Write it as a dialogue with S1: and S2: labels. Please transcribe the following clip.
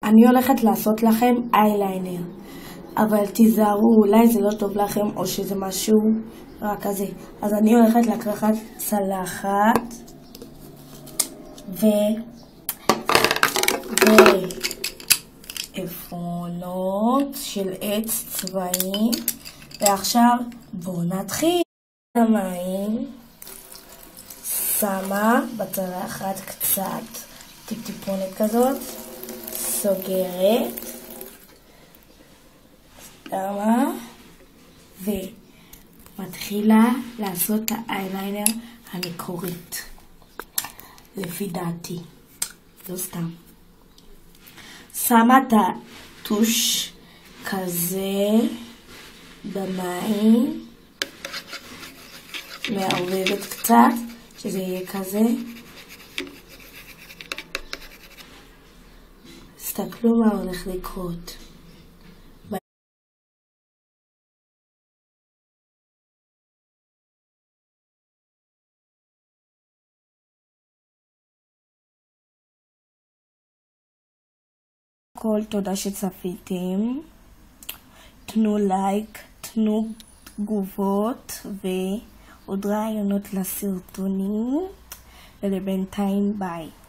S1: אני הולכת לעשות לכם אייליינר, אבל תיזהרו, אולי זה לא טוב לכם או שזה משהו רע כזה. אז אני הולכת לקחת צלחת ועפרונות של עץ צבאי, ועכשיו בואו נתחיל. המים, שמה בצלחת קצת טיפונת כזאת, סוגרת, שמה ומתחילה לעשות את האייליינר המקורית, לפי דעתי, לא סתם. שמה את הטוש כזה במים, מערבבת קצת שזה יהיה כזה. תסתכלו מה הולך לקרות. תודה שצפיתם, תנו לייק, תנו תגובות ועוד רעיונות לסרטונים, ולבינתיים ביי.